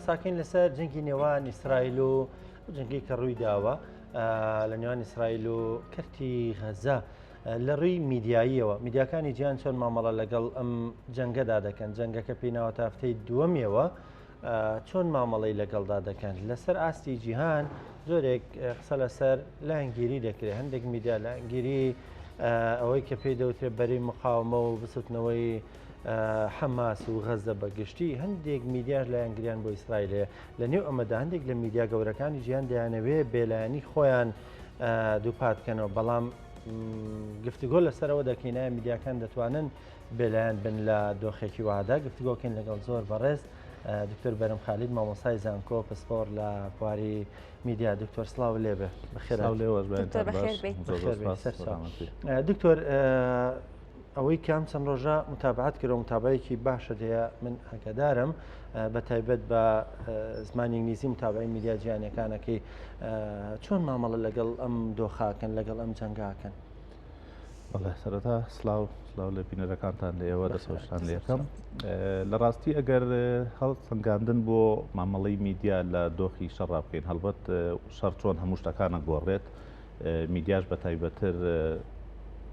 باساکەین لەسەر جەنگی نێوان ئیسرائیل و جەنگی کە ڕووی داوە لە نێوان ئیسرائیل و کەرتی غەزە لە ڕووی میدیاییەوە میدیاکانی جیهان چۆن مامەڵە لەگەڵ ئەم جەنگەدا دەکەن جەنگەکە پێیناوە تا هەفتەی دووەمیەوە چۆن مامەڵەی لەگەڵدا دەکەن لەسەر ئاستی جیهان زۆرێک قسە لەسەر لاهنگگیری دەکرێت هەندێک میدیا لاهنگگیری ئەوەی کە پێی دەوترێت بەرەی مقاومە و بسوتنەوەی حەماس و غەزە بەگشتی هەندێک میدیاش لایەنگریان بۆ ئیسرائیل هەیە لە نێو ئەمەدا هەندێک لە میدیا گەورەکانی جیهان دەیانەوێت بێلایەنی خۆیان دووپاتکەنەوە بەڵام گفتوگۆ لەسەرەوە دەکەینایە میدیاکان دەتوانن بێلایەن بن لە دۆخێکی وعدا گفتوگۆکەین لەگەڵ زۆر بەڕێز دکتۆر بەرم خالید مامۆسای زانکۆ پسپۆر لە بواری میدیا دکتۆر سلااو لێبێ بەخێر دکتۆر ئەوەی کام چەند ڕۆژە متابعات کرد و متابعەیەکی باشە دەیە من ئاگادارم بە تایبەت بە زمانی ئینگلیزی متابعی میدیا جیهانیەکانەکەی چۆن مامەڵە لەگەڵ ئەم دۆخاکەن لەگەڵ ئەم جەنگاکەن بەڵێ سەرەتا سلااو لە بینەرەکانتان لە ئێوە دەسەوشتان لێ یەکەم لە ڕاستی ئەگەر هەڵ سنگاندن بۆ مامەڵەی میدیا لە دۆخی شەڕا بکەین هەڵبەت شەڕ چۆن هەموو شتەکانە گۆڕێت میدیاش بە تایبەتر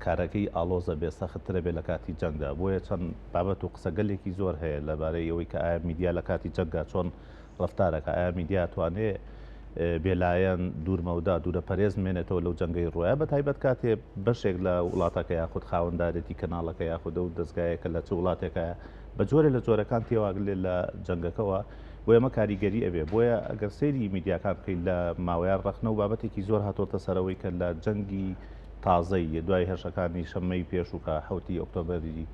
کارەکەی ئالۆزە بێ سەختترە بێ لە کاتی جەنگدا بۆیە چەند بابەت و قسەگەلێکی زۆر هەیە لەبارەی ئەوەی کە ئایا میدیا لە کاتی جەنگا چۆن ڕفتارەکە ئایا میدیا توانێ بێلایەن دوورمەودا دوورە پەرێز مێنێتەوە لەو جەنگەی ڕۆیە بە تایبەت کاتێ بەشێک لە وڵاتەکە یاخود خاوەنددارێتی کەناڵەکە یاخود و دەستگایەکە لە چ وڵاتێکە بە جۆرە لە جۆرەکان تێواگلێ لە جەنگەکەەوە بۆ ئەمە کاریگەری ئەبێ بۆیە ئەگەر سەیری میدیاکان بکەین لە ماوەیان ڕەخنە و بابەتێکی زۆر هاتۆتە سەرەوەی کە لە جەنگی تازەی دوای هێرشەکانی شەممەی پێش و کە حوتی ئۆکتۆبەری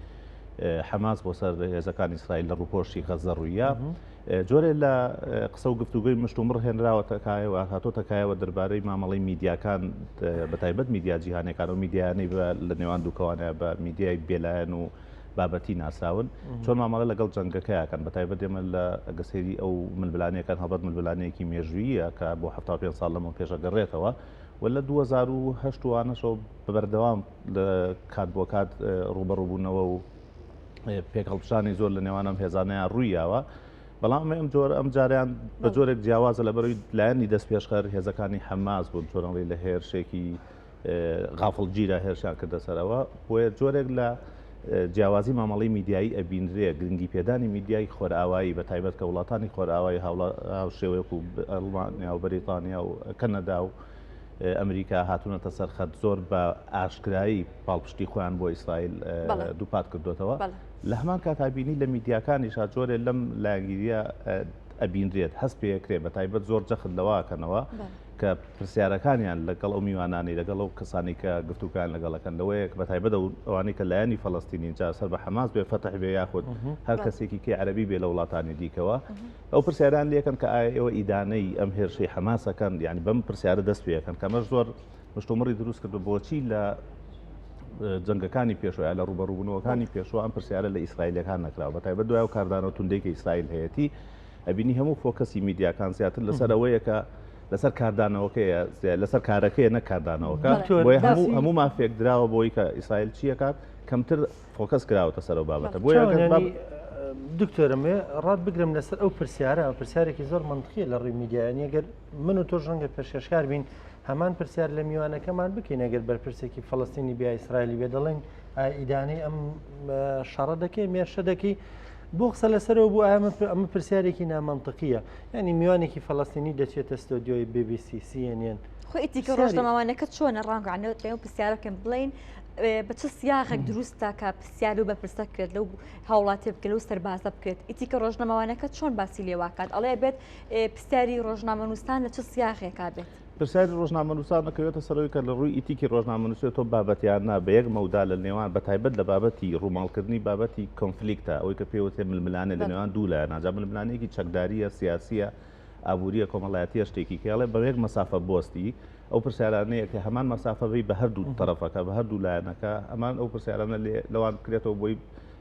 حەماس بۆ سەر هێزەکانی ئیسرائیل لە ڕووپۆشتی غەزە ڕوویە جۆرێ لە قسە و گفتوگوی مشتومڕ هێنراوەتەکایەوە هاتۆتەکایەوە دەربارەی مامەڵی میدیاکان بەتایبەت میدیا جیهانەکان و میدیانەی لە نێوان دووکەوانەیە بە میدیای بێلایەن و بابەتی ناساون چۆن مامەڵە لەگەڵ جەنگەکەیەکەن بەتایبەت ئێمە لە ئەگەسێری ئەو ملبلانەکان هەڵبەت ملبلانەیەکی مێژوویە کە بۆ 75 ساڵ لەمە پێشەگەڕێتەوە ولا 2008 وانەشەوە بەبەردەوام لە کات بۆ کات ڕوبەڕووبوونەوە و پێکەڵپشانی زۆر لە نێوانم هێزانەیان ڕوویاوە بەڵام ئەم جاریان بە جۆرێک جیاوازە لە بەروی لایەنی دەست پێشخەر هێزەکانی حەماس بوون چۆنڵی لە هێرشێکی غافڵگیرە هێرشیان کردە سەرەوە بۆیە جۆرێک لە جیاوازی مامەڵی میدیایی ئەبینرێ گرنگی پێدانی میدیای خۆرئاوایی بە تایبەت کە وڵاتانی خۆرئاوایی هاوشێوەیەک و ئەڵمانیا و بەریتانیا و کەنەدا و ئەمریکا هاتوونەتە سەرخەت زۆر بە ئاشکرایی پاڵپشتی خۆیان بۆ ئیسرائیل دووپات کردوێتەوە لە هەمان کاتابینی لە میدیاکانیشا جۆرێ لەم لاگیریە ئەبینرێت هەست پێکرێت بە تایبەت زۆر جەخت لەواکەنەوە کە پرسیارەکانیان لەگەڵ ئەو میوانانی لەگەڵ ئەو کەسانی کە گفتوکان لەگەڵەکەن لەوەیە بە تایبەت ئەوانەی کە لایەنی فەڵەستینی جا سەر بە حەماس بێ فەتح بێ یاخود هەر کەسێکی کێ عەرەبی بێ لە وڵاتانی دیکەوە ئەو پرسیاران لێکن کە ئایا ئێوە ئیدانەی ئەم هێرشەی حەماسەکەن یعنی بەم پرسیارە دەست پێەکەن کەمەش زۆر مشتومڕی دروست کرد بۆچی لە جەنگەکانی پێشوە لە ڕوبەڕووبوونەوەکانی پێشوە ئەم پرسیارە لە ئیسرائیلەکان نەکراوە بە تایبەت دوای و کاردانەوە توندێکی ئیسرائیل هەیەی ئەبینی هەموو فۆکەسی میدیاکان زیاتر لەسەر ئەوەیە کە لەسەر کاردانەوەکەیە لەسەر کارەکەیە نە کاردانەوەکە بۆی هەموو مافێک دراوە بۆی کە ئیسرائیل چیەکات کەمتر فۆکەس کراوەتە سەرەوە بابەتە بۆیە دکتۆرمێ ڕات بگرم لەسەر ئەو پرسیارە پرسیارێکی زۆر منطقیە لە ڕووی میدیایانی ئەگەر من و تۆ ژەنگە پێشکەشکار بین هەمان پرسیار لە میوانەکەمان بکەین ئەگەر بەرپرسێکی فەڵەستینی بیا ئیسرائیلی بێ دەڵێن ئیدانەی ئەم شەڕە دەکەی مێرشە دەکەی بۆ قسە لەسەرەوە بوو ئەمە پرسیارێکی نامەنطقیە یعنی میوانێکی فەڵەستینی دەچێتە ستۆدیۆی BBC CNN خۆ ئیتیکە ڕۆژنامەوانەکە چۆنە ڕانگەعنەوە ئەو پرسیارەکەم بڵین بە چه سیاغێک دروستە کە پرسیار و بەپرسە کرد لەو هاوڵاتی بکە لەو سەربازە بکرێت ئیتیکە ڕۆژنامەوانەکە چۆن باسی لێواکات ئەڵێ بێت پرسیاری ڕۆژنامەنووسان لە چه سیاغێکا بێت پرسیاری ڕۆژنامەنووسان نەکەوێتە سەرەوەی کە لە ڕووی ئیتیکی ڕۆژنامەنووسێت تۆ بابەتیان نا بە یەک مەودا لە نێوان بە تایبەت لە بابەتی ڕووماڵکردنی بابەتی کۆنفلیکتە ئەوەی کە پێوتێ ململانێ لە نێوان دوو لایەن ناجا ململانەیەکی چەکداریە سیاسیە ئابوووریە کۆمەڵایەتیە شتێکی کێڵێ بە یەک مەسافە بۆستی ئەو پرسیارانەیە کە هەمان مەسافەبەی بە هەردوو تەرەفەکە بە هەردوو لایەنەکە ئەمان ئەو پرسیارانە لەوان بکرێتەوە بۆی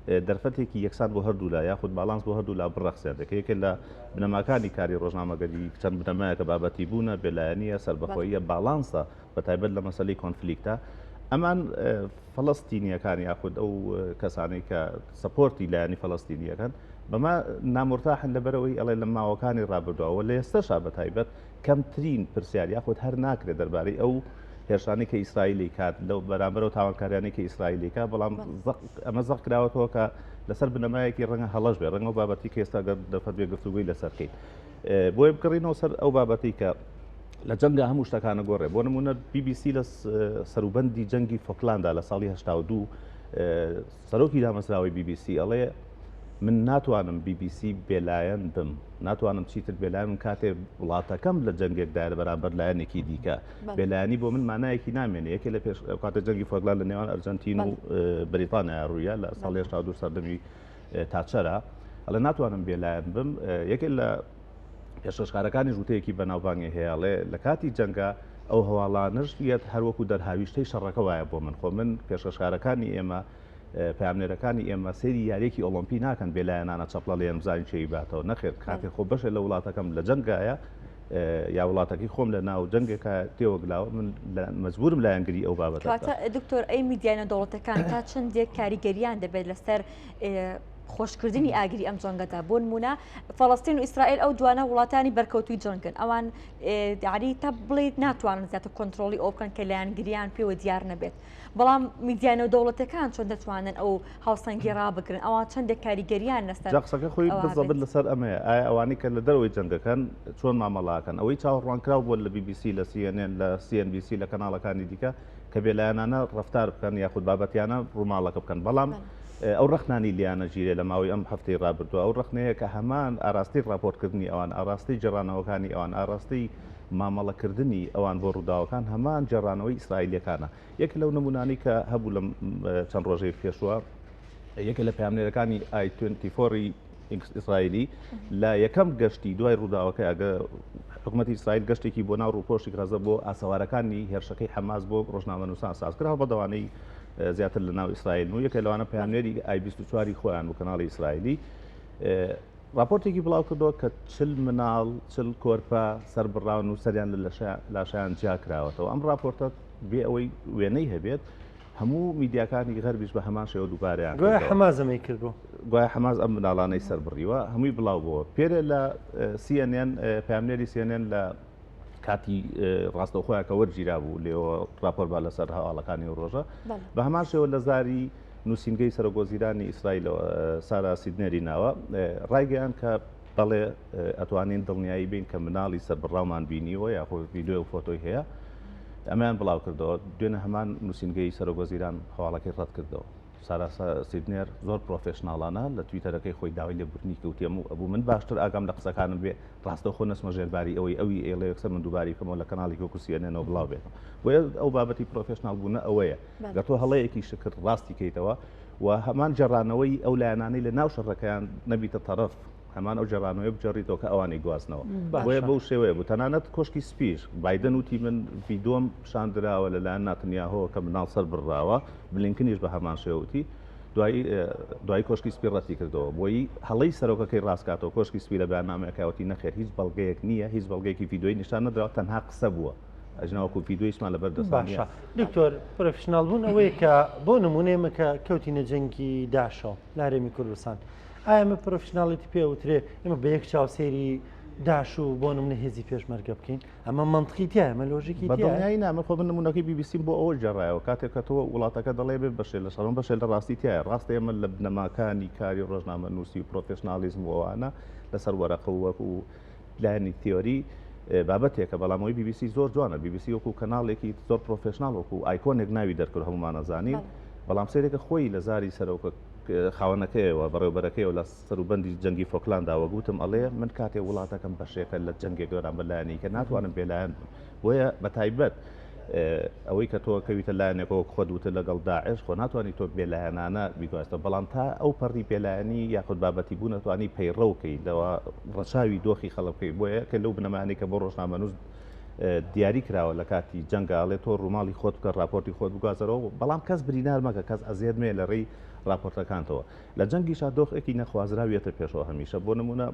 دەرفەتێکی یەکسان بۆ هەردوو لا یاخود باڵانس بۆ هەردوو لا بڕەخسێت دەکەیەکە لە بنەماکانی کاری ڕۆژنامەگەری چەند بنەمایە کە بابەتی بوونە بێلایەنیە سەربەخۆییە باڵانسە بە تایبەت لە مەسەلەی کۆنفلیکتە ئەمان فەڵەستینیەکان یاخود ئەو کەسانی کە سەپۆرتی لایەنی فەڵەستینیەکەن بەما نامۆرتاحن لەبەرەوەی ئەڵێ لە ماوەکانی ڕابردووەوە لە ئێستاشا بە تایبەت کەمترین پرسیار یاخود هەر ناکرێت دەربارەی ئەو هێرشانی کە ئیسرائیلی کات لەو بەرامبەرەوە تاوانکاریانی کە ئیسرائیلیکا بەڵام ئەمە زەق کراوەتەوە کە لەسەر بنەمایەکی ڕەنگە هەڵەش بێ ڕەنگە بابەتی کە ئێستا دەفەت بێ گفتوگوی لەسەرکەین بۆیە بکڕینەوە سەر ئەو بابەتی کە لە جەنگە هەموو شتەکانە گۆڕێ بۆ نمونە BBC لە سەروبەندی جەنگی فۆکلاندا لە ساڵی 82 سەرۆکی دامەزراوەی BBC ئەڵێ من ناتوانم BBC بێلایەن بم ناتوانم چیتر بێلایەن کاتێ وڵاتەکەم لە جەنگێکدا لە بەرامبەر لایەنێکی دیکە بێلایەنی بۆ من مانایەکی نامێنێ یەکێ لە پێش کاتە جەنگی فۆکلان لە نێوان ئەرجەنتین و بریتانیا ڕوویە لە ساڵی 82 سەردەمی تاچەرە ئەڵێ ناتوانم بێلایەن بم یەکێ لە پێشکەشکارەکانی ژووتەیەکی بەناوبانگی هەیەڵێ لە کاتی جەنگە ئەو هەواڵانش یەت هەروەکو دەرهاویشتەی شەڕەکە وایە بۆ من خۆ من پێشکەشکارەکانی ئێمە پامنێرەکانی ئێمە سێری یاریەکی ئۆلۆمپی ناکەن بێلایەنانە چەپڵە لێن بزانین چی باتەوە نەخێت کاتێ خۆ بەشێ لە وڵاتەکەم لە جەنگایە یا وڵاتەکەی خۆم لە ناو جەنگێکە تێوەگلاوە من مەجبورم لایەنگری ئەو بابەتە دکتۆر ئەی میدیانە دەوڵەتەکان تا چەندێک کاریگەریان دەبێت لەسەر خۆشکردنی ئاگری ئەم جەنگەدا بۆ نمونە فەڵەستین و ئیسرائیل ئەو دوانە وڵاتانی بەرکەوتوی جەنگن ئەوان یاری تا بڵێت ناتوانن زیاتر کۆنتترۆلی ئەو بکەن کە لایەنگریان پێوە دیار نەبێت بەڵام میدیانە دەوڵەتەکان چۆن دەتوانن ئەو هاوسەنگی ڕابگرن ئەوان چەندێک کاریگەریان لەسەر قسەکە خۆی بزەبت لەسەر ئەمەیە ئایا ئەوانی کە لە دەرەوەی جەنگەکان چۆن مامەڵاکەن ئەوەی چاوەڕوانکراو بۆ لە BBC لە CNN لە CNBC لە کەناڵەکانی دیکە کە بێلایەنانە ڕەفتار بکەن یاخود بابەتیانە ڕووماڵەکە بکەن بەڵام ئەو ڕخنانی لیانە ژیرێ لە ماوەی ئەم هەفتەی ڕابردووە ئەو ڕخنەیە کە هەمان ئاراستی ڕاپۆرتکردنی ئەوان ئاراستی جێڕانەوەکانی ئەوان ئاراستی مامەڵەکردنی ئەوان بۆ ڕووداوەکان هەمان جێڕانەوەی ئیسرائیلیەکانە یەک لەو نمونانی کە هەبوو لە چەند ڕۆژەی پێشوە یەکە لە پامنێرەکانی I24 ئیسرائیلی لە یەکەم گەشتی دوای ڕووداوەکە ئەگە حکوومەتی ئیسرائیل گەشتێکی بۆ ناو ڕووپۆشتی غەزە بۆ ئاسەوارەکانی هێرشەکەی حەماس بۆ ڕۆژنامەنووسان سازکرا بەدەوانەی زیاتر لە ناو ئیسرائیل و یەکە لەوانە پامنێری I24 خۆیان و کەناڵی ئیسرائیلی راپۆرتێکی بڵاو کردەوە کە 40 مناڵ 40 کۆرپە سەربڕاون و سەریان لە لاشیان جیا کراوەتەوە ئەم راپۆرتە بێ ئەوەی وێنەی هەبێت هەموو میدیاکانی غەربیش بە هەمان شێوە دووبارەیان گویا حەمازەمەی کردو گویا حەماز ئەم مناڵانەی سەربڕیوە هەمووی بڵاو بووە پێرە لە CNN پامنێری CNN لە کاتی ڕاستەوخۆیان کە وەرگیرا بوو لێەوە راپۆر با لەسەر هەواڵەکانی و ڕۆژە بە هەمان شێوە لە زاری نووسینگەی سەرۆکۆزیرانی ئیسرائیلەوە سارا سیدنێری ناوە ڕایگەیان کە بەڵێ ئەتوانین دڵنیایی بین کە مناڵی سەربڕاومان بینیوە یاخۆ ڤیدیۆ و فۆتۆی هەیە ئەمەیان بڵاو کردەوە دوێنە هەمان نووسینگەی سەرۆکۆزیران هەواڵەکەی ڕەت کردەوە سارا سیدنێر زۆر پرۆفێشناڵانە لە تویتەرەکەی خۆی داوای لێبوردنی کەوتێم و ئەبوو من باشتر ئاگام لە قسەکانم بێ ڕاستەوخۆ نەسمە ژێرباری ئەوەی ئێڵێ یەکسەر من دووباری بکەمەوە لە کەناڵی وەکو CNN بڵاو بێتەوە بۆیە ئەو بابەتی پرۆفێشناڵ بوونە ئەوەیە گە تۆ هەڵەیەکی شکر ڕاستی کەیتەوە و هەمان جێڕانەوەی ئەو لایەنانەی لە ناو شەڕەکەیان نەبیتە تەرەف هەمان ئەو جێڕانەوەی بجێڕیتەوە کە ئەوانی گوازنەوە بۆیە بەو شێوەیە بوو تەنانەت کۆشکی سپیش بایدن وتی من ڤیدۆم شاندراوە لەلایەن ناتنیاهۆ کە مناڵ سەر بڕاوە بلینکنیش بە هەمان شێوتی دوای کۆشکی سپی ڕەتی کردەوە بۆی هەڵەی سەرۆکەکەی ڕاستکاتەوە کۆشکی سپی لە بەیاننامەکەوتی نەخێر هیچ بەڵگەیەک نییە هیچ بەڵگەیەکی ڤیدۆی نیشان نەدراوە تەنها قسە بووە ئەژناوەکو ڤیدۆیشمان لەبەر باشە دکتۆر پرۆفشناڵ بوون ئەوەیە کە بۆ نمونێمە کە کەوتینە جەنگی داشەوە لە هەرێمی کوردستان ئایا ئەمە پرۆفشناڵێتی پێوترێ ئێمە بە یەک چاوسێری داش و بۆ نمونە هێزی پێشمەرگە بکەین ئەمە منطقی تایە ئەمە لۆژیکی بەدڵنیایی نامە خۆ نمونونەکەی BBC بۆ ئەوە جێڕایەوە کاتێک کە تۆ وڵاتەکە دەڵێ بێ بەشێ لە شەڕۆن بەشێ لە ڕاستی تایە ڕاستە ئێمە لە بنەماکانی کاری ڕۆژنامە نووسی و پرۆفێشنالیزم وانە لەسەر وەرەقە وەکو پلانی تیۆری بابەتێکە بەڵامەوەی BBC زۆر جوانە BBC وەکو کەناڵێکی زۆر پرۆفێشنال وەکو ئایکۆنێک ناوی دەرکرد هەمومانەزانین بەڵام سێرێکە خۆی لە زاری سەرۆکە خاوەنەکەیەوە بەڕێوبەرەکەیەوە لە سەروبەندی جەنگی فۆکلانداوە گوتم ئەڵێ من کاتێ وڵاتەکەم بەشێکە لە جەنگێک گەران بەلایەنی کە ناتوانم بێلایەن بۆیە بەتایبەت ئەوەی کە تۆ کەویتە لایەنێکەوە خۆ دوتە لەگەڵ داعش خۆ ناتوانانی تۆ بێلایەنانە بیگواستە بەڵام تا ئەو پەڕی بێلایەنی یاخود بابەتی بوو نەتوانی پەیڕەوکەی لەوە ڕەچاوی دۆخی خەڵکەی بۆیە کە لەو بنەمانی کە بۆ ڕۆژنامەنووس دیاری کراوە لە کاتی جەنگاڵێ تۆ ڕووماڵی خۆت بکە راپۆرتی خۆت بگوازەرەوە بەڵام کەس برینار مەکە کەس ئەزیێت مێ لە ڕێی راپۆرتەکانتەوە لە جەنگیشا دۆخێکی نەخوازراویێتە پێشەوە هەمیشە بۆ نمونە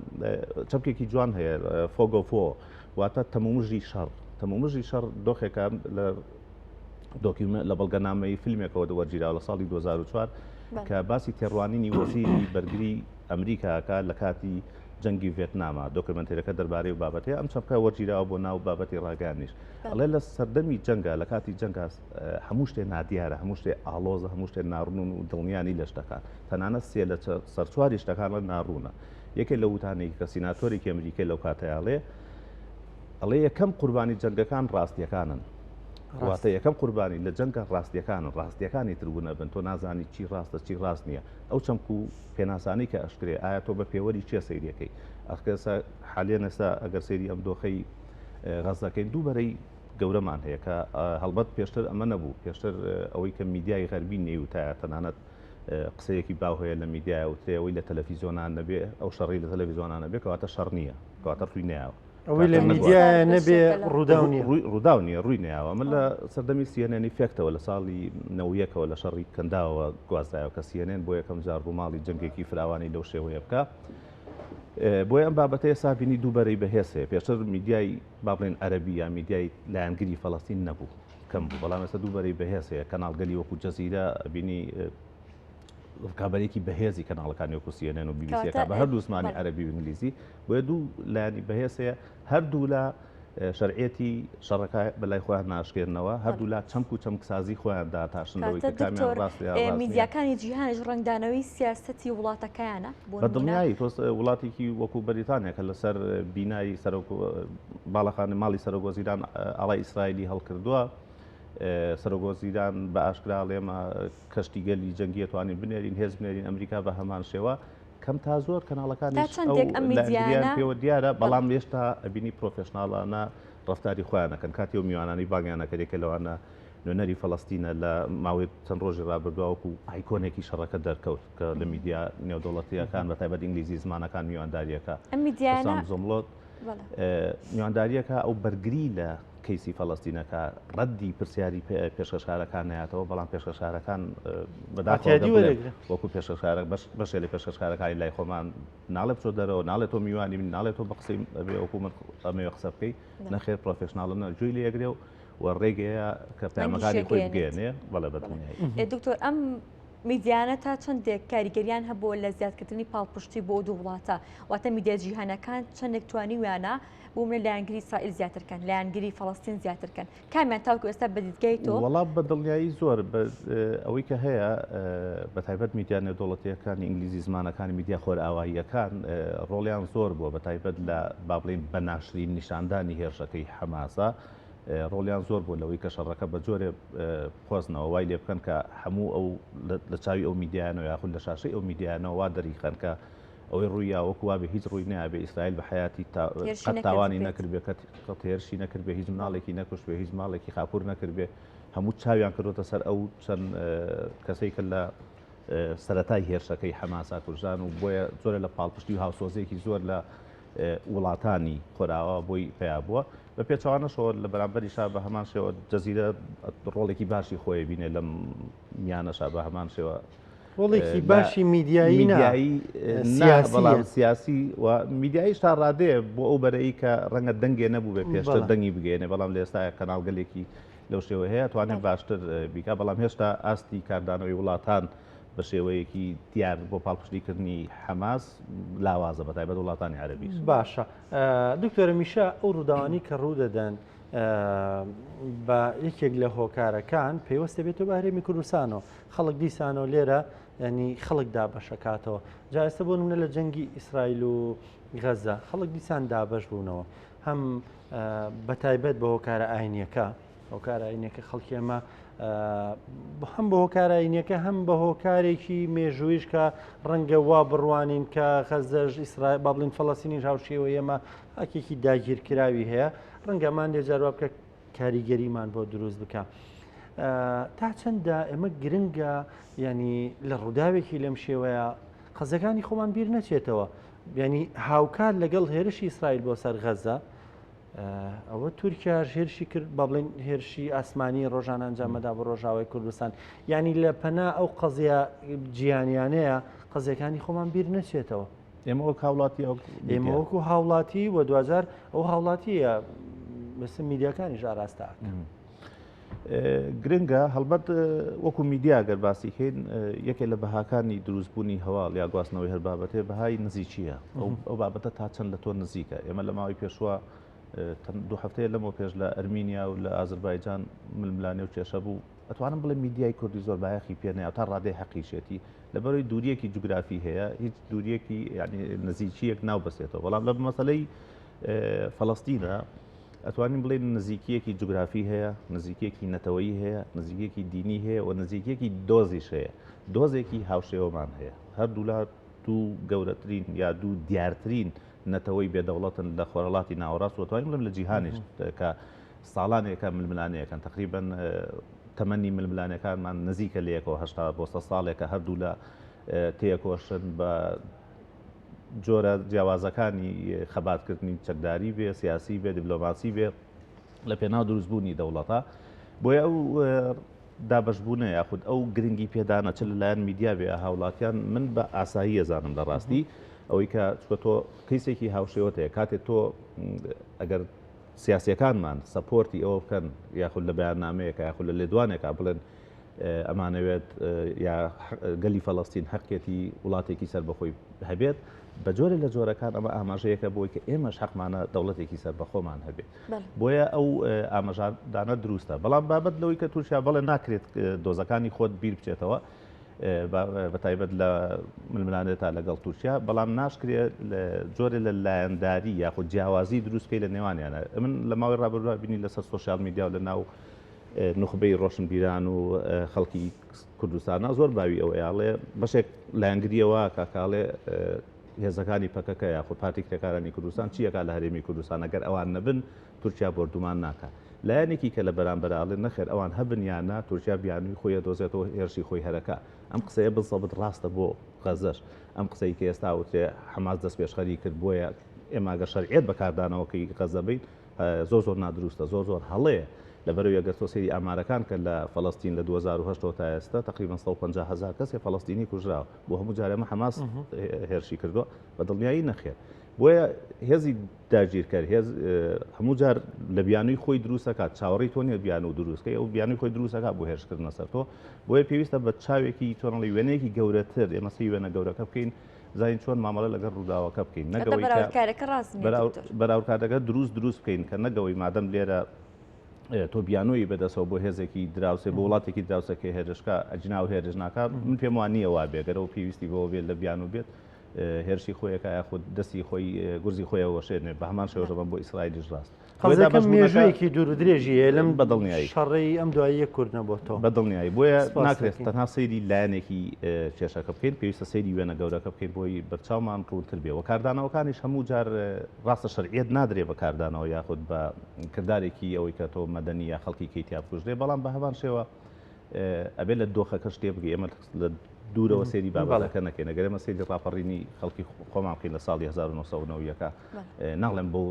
چەپکێکی جوان هەیە فۆگۆفۆ واتە تەمومژی شەڕ تەمومژی شەڕ دۆخێکە لە دۆکیومنت لە بەڵگەنامەی فیلمێکەوە وەرگیراوە لە ساڵی 2004 کە باسی تێڕوانینی وەزیری بەرگری ئەمریکاکە لە کاتی جەنگی ڤێتنامە دۆکمنتێرەکە دەربارەی و بابەتەیە ئەم چەمکە وەرگیراوە بۆ ناو بابەتی ڕاگەاندنیش ئەڵێ لە سەردەمی جەنگە لە کاتی جەنگ هەموو شتێ نادیارە هەموو شتێ ئاڵۆزە هەموو شتێ ناڕون و دڵنیانی لە شتەکان تەنانەت سێ لە سەرچواری شتەکان لە ناڕوونە یەکێک لە وتانەی کە سیناتۆرێکی ئەمریکای لەو کاتەیاڵێ ئەڵێ یەکەم قوربانی جەنگەکان ڕاستیەکانن واتە یەکەم قوربانی لە جەنگە ڕاستیەکانی تربوونە بن تۆ نازانی چی ڕاستە چی ڕاست نییە ئەو چەمک و پێناسانی کە ئەشکرێ ئایا تۆ بە پێوەری چیە سەیریەکەی ئەخکەسە حالێن ئێستا ئەگەر سەیری ئەم دۆخەی غەزەکەین دووبەرەی گەورەمان هەیە کە هەڵبەت پێشتر ئەمە نەبوو پێشتر ئەوەی کە میدیای غەربی نێوتایە تەنانەت قسەیەکی باو هەیە لە میدیای وترێەوەی لە تەلەڤیزیۆنان نەبێ ئەو شەڕی لە تەلەڤیزیۆنان نەبێ کەواتە شەڕ نییە کەواتە ڕووی نایەوە ئەوەی لە میدیایە نەبێ ڕووداو نیە ڕووی نایەوە من لە سەردەمی سیێنێنی فێکتەوە لە ساڵی 90ەوە لە شەڕی کەنداوە گوازرایەوە کە سیێنێن بۆ یەکەم جار ڕووماڵی جەنگێکی فراوانی لەو شێوەیە بکە بۆی ئەم بابەتەیە سابینی دووبەرەی بەهێسێ پێشتر میدیای با بڵێن عەرەبی یا میدیای لایەنگری فەڵەستین نەبوو کەم بوو بەڵام ئێستا دووبەرەی بەهێسەیە کەناڵگەلی وەکو جەزیرە بینی کابرێکی بەهێزی کەناڵەکانی وەکو سیێنێن و بیبیسیەکە بە هەردوو زمانی عەرەبی و ئینگلیزی بۆیە دوو لایانی بەهێسەیە هەردوو لە شەرعێتی شەڕەکە بەلای خۆیان ناشکێنەوە هەردوو لا چەمک و چەمکسازی خۆیاندا تاشنەوەی کە کامیان ڕاستە میدیاکانی جیهانیش ڕنگدانەوەی سیاسەتی وڵاتەکەیانە بە دڵنیایی تۆ وڵاتێکی وەکو بەریتانیا کە لەسەر بینایی باڵەخانی ماڵی سەرۆگۆزیران ئاڵای ئیسرائیلی هەڵکردووە سەرۆگۆزیران بە ئاشکرا لێمە کەشتیگەلی جەنگی توانین بنێرین هێز بنێرین ئەمریکا بە هەمان شێوە کەم تا زۆر کەناڵەکانی پێوە دیارە بەڵام هێشتا ئەبینی پرۆفێشناڵانە ڕفتاری خۆیانەکەن کاتی و میوانانی باگیانەکەێکە لەوانە نوێنەری فەڵەستینە لە ماوەی چەند ڕۆژی ڕابردووەکو ئایکۆنێکی شەڕەکە دەرکەوت کە لە میدیا نێودەوڵەتیەکان بە تایبەت ئینگلیزی زمانەکان میوانداریەکە زۆملۆت میوانداریەکە ئەو بەرگری لە کەیسی فەڵەستینەکە ڕەدی پرسیاری پێشکەشکارەکان نایاتەوە بەڵام پێشکەشارەکان وەکو پێشکەشارە بەشێ لە پێشکەشکارەکانی لای خۆمان ناڵێت چۆ دەرەوە ناڵێت تۆ میوانی من ناڵێت تۆ بە قسەی ئەبێ وەکو من ئەمەوێ قسە بکەی نەخێر پرۆفێشناڵە جووی لە یەکرێ و ڕێگەیە کە پەیامەکانی خۆی بگەێنێ بەڵێ بەدڵنیایی دکتۆر ئەم میدیانە تا چەندێک کاریگەریان هەبووە لە زیادکردنی پاڵپشتی بۆ دوو وڵاتە واتە میدیا جیهانەکان چەندێک توانی ویانە بوومە لایەنگری ئیسرائیل زیاترکەن لایەنگری فەڵەستین زیاترکەن کامیان تاوکو ئێستا بەدیدگەی تۆ وەڵام بە دڵنیایی زۆر ئەوەی کە هەیە بە تایبەت میدیا نێودەوڵەتیەکانی ئینگلیزی زمانەکانی میدیا خۆرئاواییەکان ڕۆڵیان زۆر بووە بە تایبەت لە با بڵێن بەناشرین نیشاندانی هێرشەکەی حەماسە ڕۆڵیان زۆر بوو لەوەی کە شەڕەکە بە جۆرێ خۆزنەوە وای لێ بکەن کە هەموو ئەو لە چاوی ئەو میدیانەوە یاخود لە شاشەی ئەو میدیانەوە وا دەریخەن کە ئەوەی ڕوویە وەکوا بێ هیچ ڕووی نابێ ئیسرائیل بە حیاتی قەت تاوانی نەکردبێ کە هێرشی نەکردبێ هیچ ماڵێکی نەکوشت بێ هیچ ماڵێکی خاپور نەکردبێ هەموو چاویان کردوتە سەر ئەو چەند کەسەی کە لە سەرەتای هێرشەکەی حەماسا کوردستان و بۆیە زۆرە لە پاڵپشتی و هاوسۆزێکی زۆر لە وڵاتانی خۆراوە بۆی پیا بووە بە پێچوانەشەوە لە بەرامبەریشا بە هەمان شێوە جەزیرە ڕۆڵێکی باشی خۆی بینێ لەم میانەشا بە هەمان شێوە ڕۆڵێکی باشی میدیایی بەڵام سیاسی و میدیاییش تا ڕادەیە بۆ ئەو بەرەی کە ڕەنگە دەنگێ نەبوو بێ پێشتر دەنگی بگەێنێ بەڵام لە ئێستا کەناڵگەلێکی لەو شێوە هەیە توانێت باشتر بیکا بەڵام هێشتا ئاستی کاردانەوەی وڵاتان بە شێوەیەکی دیار بۆ پاڵپشتیکردنی حەماس لاوازە بە تایبەت وڵاتانی عەرەبیش باشە دکتۆرە میشا ئەو ڕووداوانی کە ڕوو دەدەن بە یەکێک لە هۆکارەکان پێوەستە بێتەوە بە هەرێمی کوردستانەوە خەڵک دیسانەوە لێرە ینی خەڵک دابەشەکاتەوە جا ئێستا بۆ نمونە لە جەنگی ئیسرائیل و غەزە خەڵک دیسان دابەش بوونەوە هەم بە تایبەت بە هۆکارە ئاینیەکە هۆکارە ئاینیەکە خەڵکی ئەمە هەم بە هۆکارینەکە هەم بە هۆکارێکی مێژوویش کە ڕەنگە وا بڕوانین کە خەزەش ئیسرائیل با بڵین فەڵەستینی هاوشێوە ئێمە ئاکێکی داگیرکراوی هەیە ڕەنگەمان لێجاروا بکە کاریگەریمان بۆ دروست بکە تا چەندە ئێمە گرنگە ینی لە ڕووداوێکی لەم شێوەیە قەزەکانی خۆمان بیر نەچێتەوە ینی هاوکار لەگەڵ هێرشی ئیسرائیل بۆ سەر غەزە ئەوە تورکیاش هێرشی کرد با بڵین هێرشی ئاسمانی ڕۆژان ئەنجامەدا بە ڕۆژاوای کوردستان ینی لە پەنا ئەو قەزیە جیهانیانەیە قەزەکانی خۆمان بیر نەچێتەوە ئێمە وەک هاوڵاتی ئێمە وەکو هاوڵاتی و دوجار ئەو هاوڵاتیە بەسم میدیاکانی ژاراستاکە گرنگە هەڵبەت وەکو میدیا گەر باسیکەین یەکێک لە بەهاکانی دروستبوونی هەواڵ یا گواستنەوەی هەر بابەتێ بەهای نزیکیە ئەو بابەتە تا چەند لە تۆ نزیکە ئێمە لە ماوەی پێشوە دوو هەفتەیە لەمەوە پێش لە ئەرمینیا و لە ئازربایجان ململانێ و کێشە بوو ئەتوانم بڵێ میدیای کوردی زۆر بایەخی پێنەیە تا ڕادەی حەقیشێتی لەبەرەوەی دووریەکی جوگرافی هەیە هیچ دووریەکی ینی نزیکیەک ناو بەسێتەوە بەڵام لە مەسەلەی فەڵەستینە ئەتوانین بڵێن نزیکیەکی جوگرافی هەیە نزیکیەکی نەتەوەیی هەیە نزیکیەکی دینی هەیە و نزیکیەکی دۆزیش هەیە دۆزێکی هاوشێوەمان هەیە هەردوو لا دوو گەورەترین یا دوو دیارترین نەتەوەی بێدەوڵەتن لە خۆرەڵاتی ناوەڕاست و توانین بڵێم لە جیهانیش کە ساڵانێکە ململانەیەکەن تقریبا تەمەنی ململانەکانمان نزیکە لە 1 ساڵێکە هەردوو لە تێکۆشن بە جۆرە جیاوازەکانی خەباتکردنی چەکداری بێ سیاسی بێ دیبلۆماسی بێ لە پێناو دروستبوونی دەوڵەتە بۆیە ئەو دابەشبوونە یاخود ئەو گرنگی پێدانە چ لەلایەن میدیا بێ هاوڵاتیان من بە ئاسایی ئەزانم لە ڕاستی ئەوەی کە چکە تۆ کەیسێکی هاوشێوەتەیە کاتێک تۆ ئەگەر سیاسیەکانمان سەپۆرتی ئەوە بکەن یاخود لە بەیاننامەیەکە یاخود لە لێدوانێکە بڵێن ئەمانەوێت یا گەلی فەڵەستین حەقێتی وڵاتێکی سەربەخۆی هەبێت بە جۆرە لە جۆرەکان ئەمە ئاماژەیەکە بۆی کە ئێمەش حەقمانە دەوڵەتێکی سەربەخۆمان هەبێت بۆیە ئەو ئاماژادانە دروستە بەڵام بابەت لەوەی کە تووشیا بەڵێ ناکرێت دۆزەکانی خۆت بیر بچێتەوە بە تایبەت لە ململانێتە لەگەڵ تورکیا بەڵام ناشکرێت جۆرە لە لایەنداری یاخود جیاوازی دروستکەی لە نێوانیانە من لە ماوەی ڕابردووە بینی لەسەر سۆشیال میدیا و لە ناو نخبەی ڕۆشنبیران و خەڵکی کوردستانە زۆر باوی ئەو ئەیاڵێ بەشێک لایەنگریەوە کاکاڵێ هێزەکانی پەکەکە یاخود پارتی کرێکارانی کوردستان چیەکە لە هەرێمی کوردستان ئەگەر ئەوان نەبن تورکیا بردومان ناکات لایەنێکی کە لە بەرامبەرڵێ نەخێر ئەوان هەبن یاننا تورکیا بیانووی خۆیە دۆزێتەوە هێرشی خۆی هەرەکە ئەم قسەیە بڵسەبت ڕاستە بۆ غەزەش ئەم قسەی کە ئێستا وتێ حەماس دەست پێشخەری کرد بۆیە ئێماگە شەرعیەت بەکاردانەوەکەی غەزەبین زۆر نادروستە زۆر هەڵەیە لەبەرەوەی ئەگەر تۆ سەیری ئامارەکان کە لە فەڵەستین لە 2008 تا ئێستا تقریبا 150,000 کەسێ فەڵەستینی کوژراوە بۆ هەموو جارێمە حەماس هێرشی کردووە بە دڵنیایی نەخێر بۆیە هێزی داگیرکەر هێز هەموو جار لە بیانووی خۆی دروستەکات چاوەڕی تۆ نیە بیان و دروستکەی ئەو بیانووی خۆی دروستەکە بۆ هێرشکردنە سەر تۆ بۆیە پێویستە بە چاوێکی تۆنەڵی وێنەیەکی گەورەتر ئێمە سی وێنە گەورەکە بکەین زین چۆن مامەڵە لەگەڵ ڕووداوەکە بکەین نەگەوەی بەراوردکارەکە دروست بکەین کە نەگەوەی مادەم لێرە تۆ بیانووی بەدەسەوە بۆ هێزێکی دراوسێ بۆ وڵاتێکی دراوسەکە هێرشکە ئەجنا و هێرش ناکە من پێم وان نییە وا بێگەرەوە پێویستی بۆ بێت لە بیانوو بێت هێرشی خۆیەکە یاخود دەستی خۆی گورزی خۆیەوە شێنێ بە هەمان شێوەژەبم بۆ ئیسرائیلیش ڕاست مێژوویەکی دوور و درێژیە لەم بەدڵنیایی شەڕی ئەم دواییە کوردنە بۆ تۆ بەدڵنیایی بۆیە ناکرێت تەنها سەیری لایەنێکی کێشەکە بکەین پێویستە سەیری وێنە گەورەکە بکەین بۆی بەرچاومان ڕوونتر بێ و کاردانەوەکانیش هەموو جار ڕاستە شەرعیەت نادرێ بە کاردانەوە یاخود بە کردارێکی ئەوەی کە تۆ مەدەنی یا خەڵکی کەیتیا بکوژرێ بەڵام بە هەمان شێوە ئەبێت لە دۆخەکە شتێ بگەی ئێمە لە دوورەوە سێری بابەتەکە نەکەین ئەگەر ئێمە سێری ڕاپەڕینی خەڵکی خۆمان بکەین لە ساڵی 1990ەکە ناڵێم بۆ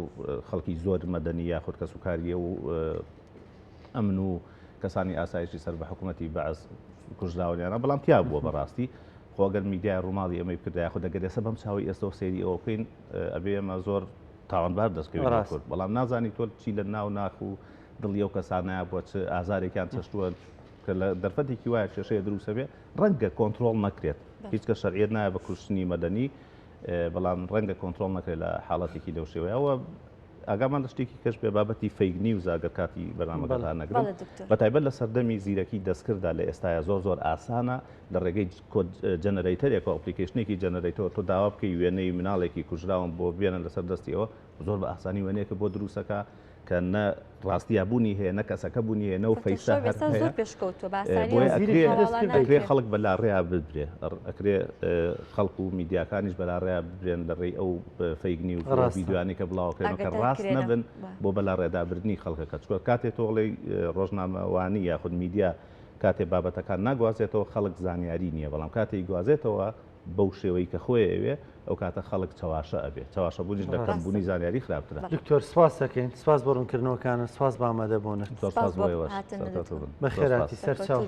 خەڵکی زۆر مەدەنی یاخود کەسوکاریە و ئەمن و کەسانی ئاسایشی سەر بە حکوومەتی بەعز کوژراوەیانە بەڵام تیا بووە بەڕاستی خۆگەر میدیای ڕووماڵی ئەمەی کردای یاخود دەگەر ئێستا بەم چاوی ئێستا سێری ئەوە بکەین ئەبێ ئێمە زۆر تاوانبار دەستکەوێت کورد بەڵام نازانی تۆ چی لە ناو ناخ و دڵی ئەو کەسانەیە بۆ چ ئازارێکیان چەشتووە کە لە دەرفەتێکی وایە کێشەیە دروستە بێ ڕەنگە کۆنتترۆل نەکرێت هیچ کە شەرعیەت نایە بە کوشتنی مەدەنی بەڵام ڕەنگە کۆنتترۆل نەکرێت لە حاڵەتێکی لەو شێوەیەوە ئاگامان لە شتێکی کەش بێ بابەتی فەیک نیوز ئەگەر کاتی بەرنامەکەتان نەگرن بەتایبەت لە سەردەمی زیرەکی دەستکردا لە ئێستاە زۆر ئاسانە لە ڕێگەی جەنەرەیتەرێک و ئەپلیکیشنێکی جەنەرەیتەوە تۆ داوا بکەی وێنەی مناڵێکی کوژراون بۆ بێنن لەسەر دەستیەوە زۆر بە ئاسانی وێنەیەکە بۆ دروستەکە کە نە ڕاستیابوونی هەیە نە کەسەکە بوونی هەیە نە و فەیسا ئەکرێ خەڵک بەلا ڕێیا ببرێ ئەکرێ خەڵک و میدیاکانیش بەلا ڕێیا ببرێن لە ڕێی ئەو فەیک نیوز ڤیدیوانی کە بڵاوکرێن کە ڕاست نەبن بۆ بەلا ڕێدابردنی خەڵکەکە چکۆ کاتێک تۆڵی ڕۆژنامەوانی یاخود میدیا کاتێ بابەتەکان ناگوازێتەوە خەڵک زانیاری نییە بەڵام کاتێک گوازێتەوە بەو شێوەی کە خۆی ئەوێ ئەو کاتە خەڵک چاواشە ئەبێت چاواشە بوونیش لە کەمبوونی زانیاری خراپترە دکتۆر سپاس دەکەین سپاس بۆ ڕوونکردنەوەکانە سپاس بە ئامادەبوونت بە خێراتی سەرچاو